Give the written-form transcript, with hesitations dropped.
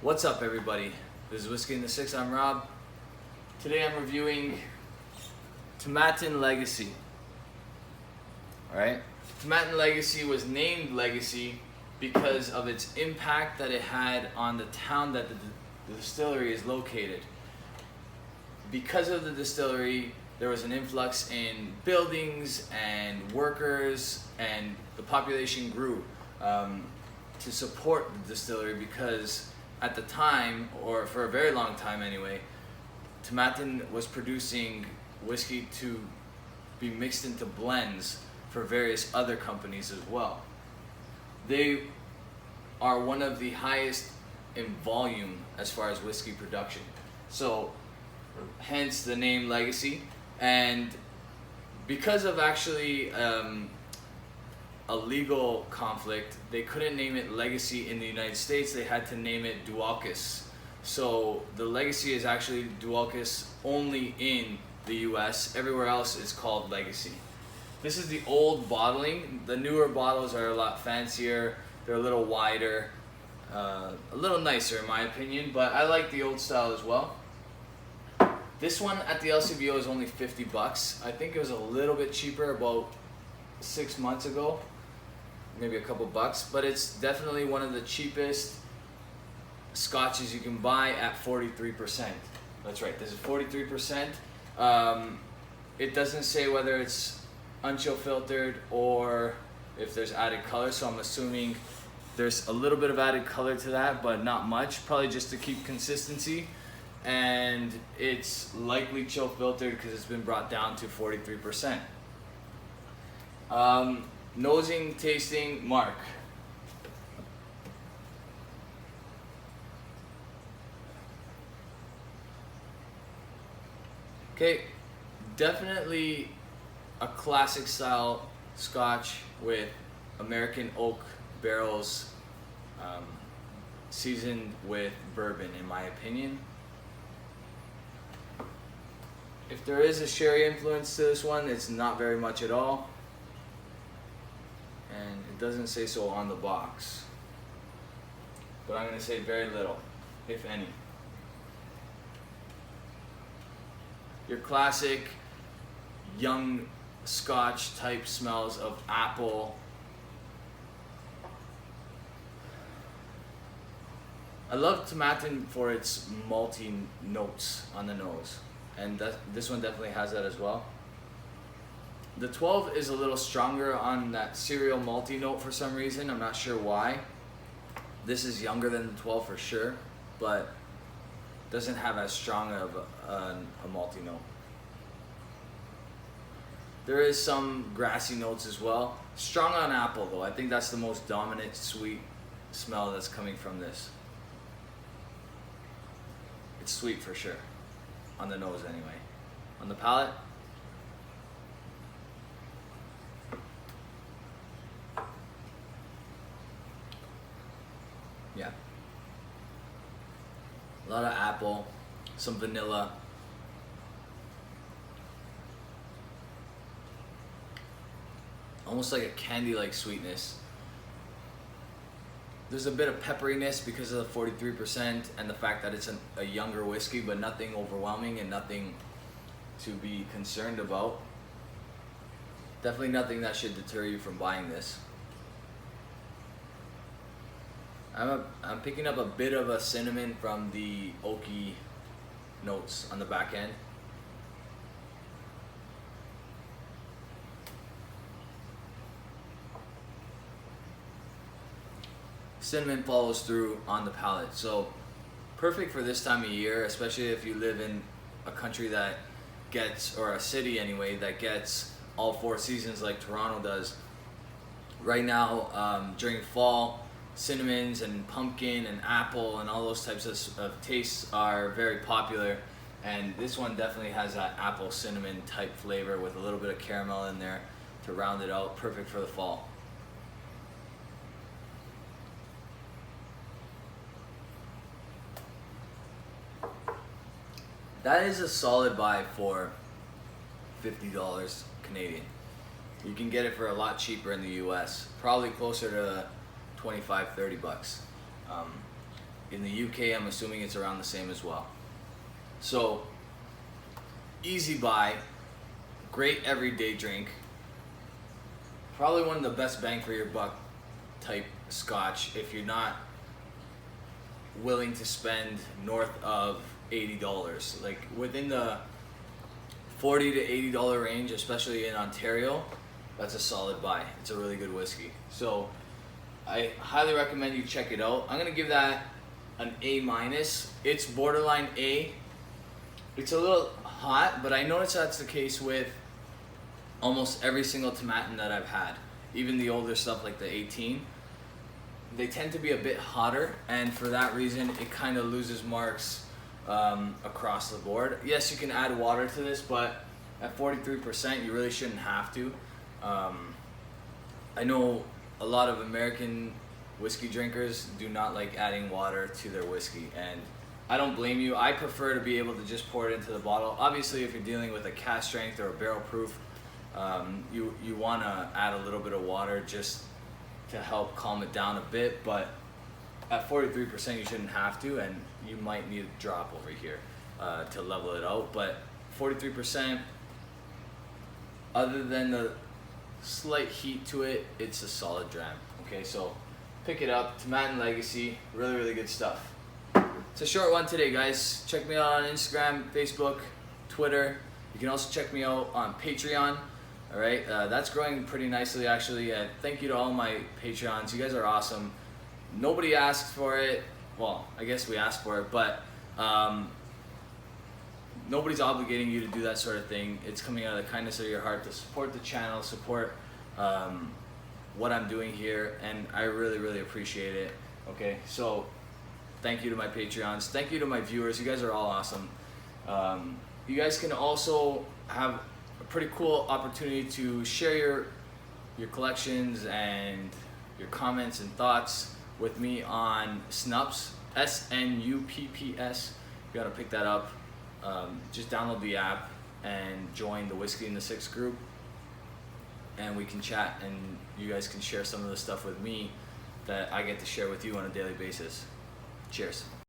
What's up, everybody? This is Whiskey in the Six. I'm Rob. Today I'm reviewing Tomatin Legacy. Alright? Tomatin Legacy was named Legacy because of its impact that it had on the town that the distillery is located. Because of the distillery, there was an influx in buildings and workers, and the population grew to support the distillery, because at the time, or for a very long time anyway, Tomatin was producing whiskey to be mixed into blends for various other companies as well. They are one of the highest in volume as far as whiskey production. So hence the name Legacy. And because of actually a legal conflict, they couldn't name it Legacy in the United States. They had to name it Dualkus. So the Legacy is actually Dualkus only in the US. Everywhere else is called Legacy. This is the old bottling. The newer bottles are a lot fancier. They're a little wider, a little nicer in my opinion, but I like the old style as well. This one at the LCBO is only 50 bucks. I think it was a little bit cheaper about 6 months ago, maybe a couple bucks, but it's definitely one of the cheapest scotches you can buy at 43%. That's right, this is 43%. It doesn't say whether it's unchill filtered or if there's added color, so I'm assuming there's a little bit of added color to that, but not much, probably just to keep consistency. And it's likely chill filtered because it's been brought down to 43%. Nosing, tasting, mark. Okay, definitely a classic style Scotch with American oak barrels, seasoned with bourbon, in my opinion. If there is a sherry influence to this one, it's not very much at all. And it doesn't say so on the box. But I'm going to say very little, if any. Your classic young Scotch type smells of apple. I love Tomatin for its malty notes on the nose. And this one definitely has that as well. The 12 is a little stronger on that cereal malty note for some reason. I'm not sure why. This is younger than the 12 for sure, but doesn't have as strong of a malty note. There is some grassy notes as well. Strong on apple though. I think that's the most dominant sweet smell that's coming from this. It's sweet for sure. On the nose anyway. On the palate, yeah, a lot of apple, some vanilla, almost like a candy-like sweetness. There's a bit of pepperiness because of the 43% and the fact that it's a younger whiskey, but nothing overwhelming and nothing to be concerned about. Definitely nothing that should deter you from buying this. I'm picking up a bit of a cinnamon from the oaky notes on the back end. Cinnamon follows through on the palate, so perfect for this time of year, especially if you live in a country that gets, or a city anyway, that gets all 4 seasons like Toronto does. Right now, during fall, cinnamons and pumpkin and apple and all those types of tastes are very popular, and this one definitely has that apple cinnamon type flavor with a little bit of caramel in there to round it out. Perfect for the fall. That is a solid buy for $50 Canadian. You can get it for a lot cheaper in the US, probably closer to 25, 30 bucks. In the UK, I'm assuming it's around the same as well. So, easy buy, great everyday drink. Probably one of the best bang for your buck type Scotch if you're not willing to spend north of $80. Like within the $40 to $80 range, especially in Ontario, that's a solid buy. It's a really good whiskey. So I highly recommend you check it out. I'm gonna give that an A minus. It's borderline A. It's a little hot, but I notice that's the case with almost every single Tomatin that I've had. Even the older stuff like the 18. They tend to be a bit hotter, and for that reason it kind of loses marks across the board. Yes, you can add water to this, but at 43% you really shouldn't have to. I know a lot of American whiskey drinkers do not like adding water to their whiskey, and I don't blame you. I prefer to be able to just pour it into the bottle. Obviously, if you're dealing with a cask strength or a barrel proof, you want to add a little bit of water just to help calm it down a bit, but at 43% you shouldn't have to, and you might need a drop over here to level it out. But 43%, other than the slight heat to it, it's a solid dram. Okay, so pick it up. Tomatin Legacy, really, really good stuff. It's a short one today, guys. Check me out on Instagram, Facebook, Twitter. You can also check me out on Patreon. All right, that's growing pretty nicely, actually. Thank you to all my Patreons. You guys are awesome. Nobody asked for it. Well, I guess we asked for it, but nobody's obligating you to do that sort of thing. It's coming out of the kindness of your heart to support the channel, support what I'm doing here, and I really, really appreciate it. Okay, so thank you to my Patreons. Thank you to my viewers. You guys are all awesome. You guys can also have a pretty cool opportunity to share your collections and your comments and thoughts with me on Snupps, SNUPPS. You gotta pick that up. Just download the app and join the Whiskey in the Six group, and we can chat, and you guys can share some of the stuff with me that I get to share with you on a daily basis. Cheers.